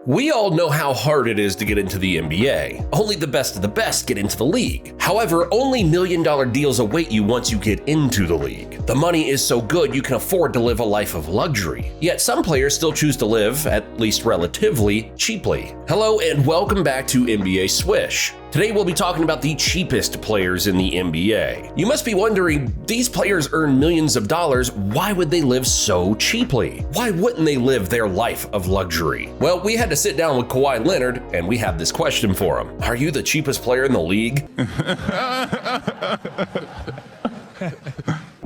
We all know how hard it is to get into the NBA. Only the best of the best get into the league. However, only million-dollar deals await you once you get into the league. The money is so good you can afford to live a life of luxury. Yet some players still choose to live, at least relatively, cheaply. Hello and welcome back to NBA Swish. Today we'll be talking about the cheapest players in the NBA. You must be wondering, these players earn millions of dollars, why would they live so cheaply? Why wouldn't they live their life of luxury? Well, we had to sit down with Kawhi Leonard and we have this question for him. Are you the cheapest player in the league?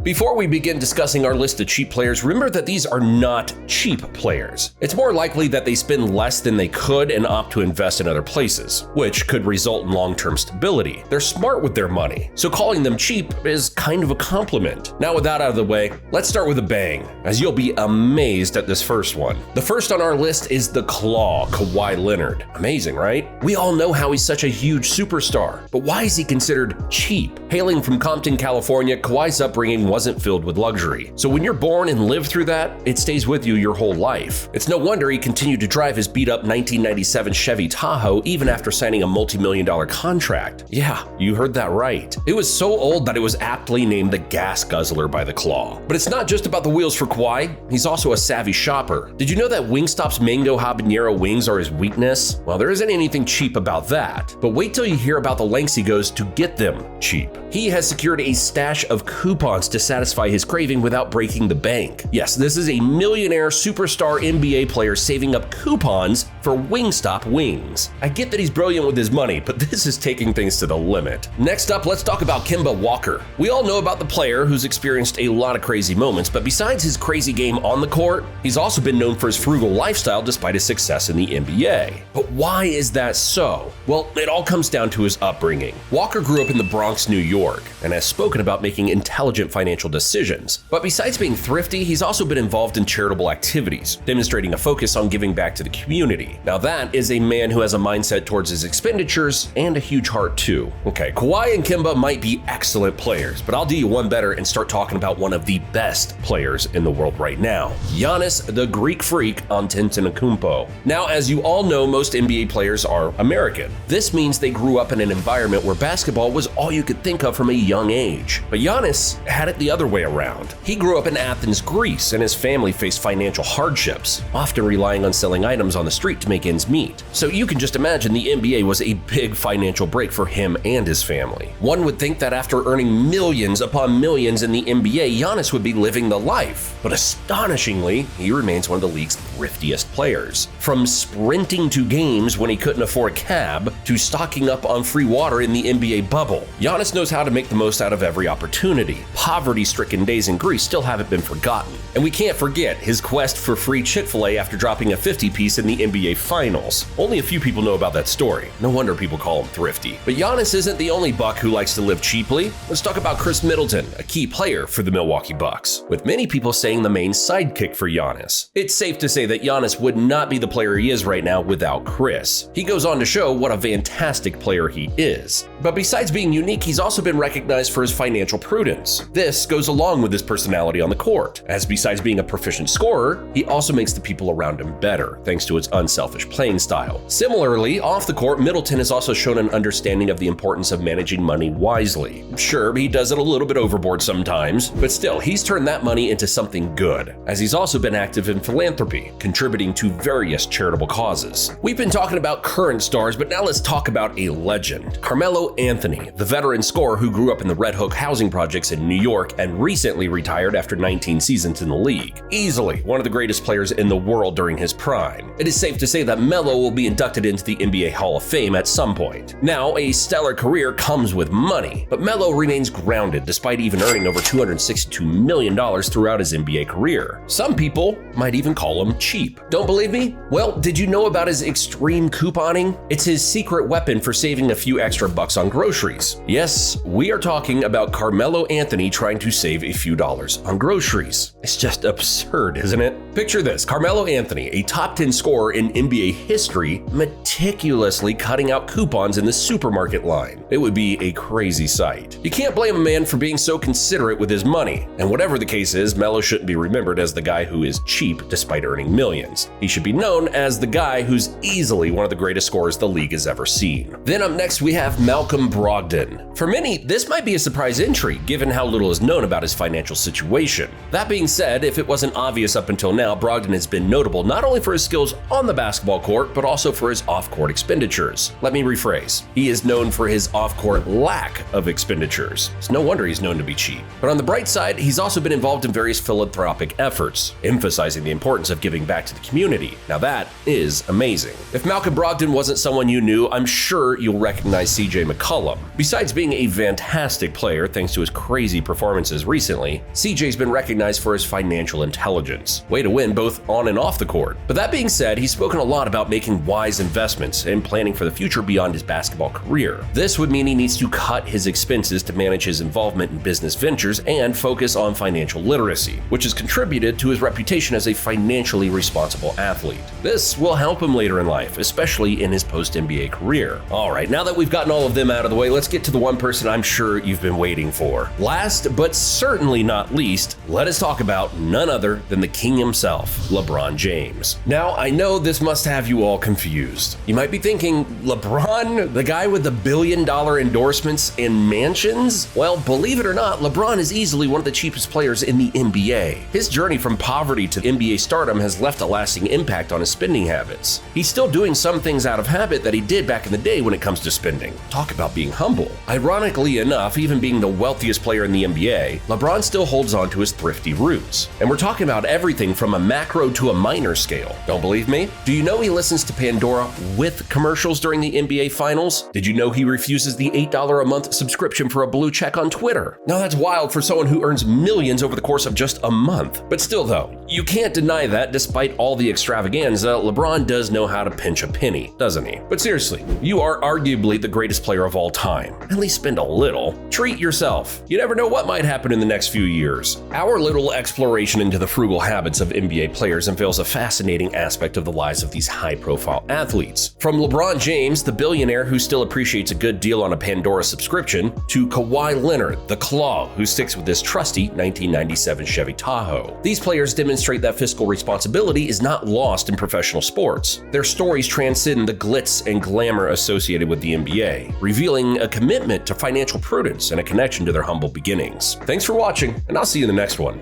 Before we begin discussing our list of cheap players, remember that these are not cheap players. It's more likely that they spend less than they could and opt to invest in other places, which could result in long-term stability. They're smart with their money, so calling them cheap is kind of a compliment. Now with that out of the way, let's start with a bang, as you'll be amazed at this first one. The first on our list is the Claw, Kawhi Leonard. Amazing, right? We all know how he's such a huge superstar, but why is he considered cheap? Hailing from Compton, California, Kawhi's upbringing wasn't filled with luxury. So when you're born and live through that, it stays with you your whole life. It's no wonder he continued to drive his beat-up 1997 Chevy Tahoe even after signing a multi-million-dollar contract. Yeah, you heard that right. It was so old that it was aptly named the Gas Guzzler by the Claw. But it's not just about the wheels for Kawhi, he's also a savvy shopper. Did you know that Wingstop's mango habanero wings are his weakness? Well, there isn't anything cheap about that. But wait till you hear about the lengths he goes to get them cheap. He has secured a stash of coupons to satisfy his craving without breaking the bank. Yes, this is a millionaire superstar NBA player saving up coupons for Wingstop wings. I get that he's brilliant with his money, but this is taking things to the limit. Next up, let's talk about Kimba Walker. We all know about the player who's experienced a lot of crazy moments, but besides his crazy game on the court, he's also been known for his frugal lifestyle despite his success in the NBA. But why is that so? Well, it all comes down to his upbringing. Walker grew up in the Bronx, New York, and has spoken about making intelligent financial decisions. But besides being thrifty, he's also been involved in charitable activities, demonstrating a focus on giving back to the community. Now that is a man who has a mindset towards his expenditures and a huge heart too. Okay, Kawhi and Kimba might be excellent players, but I'll do you one better and start talking about one of the best players in the world right now, Giannis, the Greek freak Antetokounmpo. Now, as you all know, most NBA players are American. This means they grew up in an environment where basketball was all you could think of from a young age. But Giannis had it the other way around. He grew up in Athens, Greece, and his family faced financial hardships, often relying on selling items on the street to make ends meet. So you can just imagine the NBA was a big financial break for him and his family. One would think that after earning millions upon millions in the NBA, Giannis would be living the life. But astonishingly, he remains one of the league's thriftiest players. From sprinting to games when he couldn't afford a cab, to stocking up on free water in the NBA bubble, Giannis knows how to make the most out of every opportunity. Poverty-stricken days in Greece still haven't been forgotten. And we can't forget his quest for free Chick-fil-A after dropping a 50-piece in the NBA Finals. Only a few people know about that story. No wonder people call him thrifty. But Giannis isn't the only Buck who likes to live cheaply. Let's talk about Chris Middleton, a key player for the Milwaukee Bucks, with many people saying the main sidekick for Giannis. It's safe to say that Giannis would not be the player he is right now without Chris. He goes on to show what a fantastic player he is. But besides being unique, he's also been recognized for his financial prudence. This goes along with his personality on the court, as besides being a proficient scorer, he also makes the people around him better, thanks to his unselfish playing style. Similarly, off the court, Middleton has also shown an understanding of the importance of managing money wisely. Sure, he does it a little bit overboard sometimes, but still, he's turned that money into something good, as he's also been active in philanthropy, contributing to various charitable causes. We've been talking about current stars, but now let's talk about a legend, Carmelo Anthony, the veteran scorer who grew up in the Red Hook housing projects in New York and recently retired after 19 seasons in the league. Easily one of the greatest players in the world during his prime. It is safe to say that Melo will be inducted into the NBA Hall of Fame at some point. Now, a stellar career comes with money, but Melo remains grounded despite even earning over $262 million throughout his NBA career. Some people might even call him cheap. Don't believe me? Well, did you know about his extreme couponing? It's his secret weapon for saving a few extra bucks on groceries. Yes, we are talking about Carmelo Anthony trying to save a few dollars on groceries. It's just absurd, isn't it? Picture this, Carmelo Anthony, a top 10 scorer in NBA history, meticulously cutting out coupons in the supermarket line. It would be a crazy sight. You can't blame a man for being so considerate with his money. And whatever the case is, Melo shouldn't be remembered as the guy who is cheap despite earning millions. He should be known as the guy who's easily one of the greatest scorers the league has ever seen. Then up next we have Malcolm Brogdon. For many, this might be a surprise entry given how little is known about his financial situation. That being said, if it wasn't obvious up until now, Brogdon has been notable not only for his skills on the basketball court, but also for his off-court expenditures. Let me rephrase. He is known for his off-court lack of expenditures. It's no wonder he's known to be cheap. But on the bright side, he's also been involved in various philanthropic efforts, emphasizing the importance of giving back to the community. Now that is amazing. If Malcolm Brogdon wasn't someone you knew, I'm sure you'll recognize CJ McCollum. Besides being a fantastic player thanks to his crazy performances recently, CJ's been recognized for his financial intelligence. Way to win both on and off the court. But that being said, he's spoken a lot about making wise investments and planning for the future beyond his basketball career. This would mean he needs to cut his expenses to manage his involvement in business ventures and focus on financial literacy, which has contributed to his reputation as a financially responsible athlete. This will help him later in life, especially in his post-NBA career. All right, now that we've gotten all of them out of the way, let's get to the one person I'm sure you've been waiting for. Last, but certainly not least, let us talk about none other than the king himself, LeBron James. Now, I know this must have you all confused. You might be thinking, LeBron, the guy with the billion-dollar endorsements and mansions? Well, believe it or not, LeBron is easily one of the cheapest players in the NBA. His journey from poverty to NBA stardom has left a lasting impact on his spending habits. He's still doing some things out of habit that he did back in the day when it comes to spending. Talk about being humble. Ironically enough, even being the wealthiest player in the NBA, LeBron still holds on to his thrifty roots. And we're talking about everything from a macro to a minor scale. Don't believe me? Do you know he listens to Pandora with commercials during the NBA Finals? Did you know he refuses the $8 a month subscription for a blue check on Twitter? Now that's wild for someone who earns millions over the course of just a month. But still though, you can't deny that despite all the extravaganza, LeBron does know how to pinch a penny, doesn't he? But seriously, you are arguably the greatest player of all time. At least spend a little. Treat yourself. You never know what might happen in the next few years. Our little exploration into the frugal habits of NBA players unveils a fascinating aspect of the lives of these high-profile athletes. From LeBron James, the billionaire who still appreciates a good deal on a Pandora subscription, to Kawhi Leonard, the Claw, who sticks with his trusty 1997 Chevy Tahoe. These players demonstrate that fiscal responsibility is not lost in professional sports. Their stories transcend the glitz and glamour associated with the NBA, revealing a commitment to financial prudence and a connection to their humble beginnings. Thanks for watching, and I'll see you in the next one.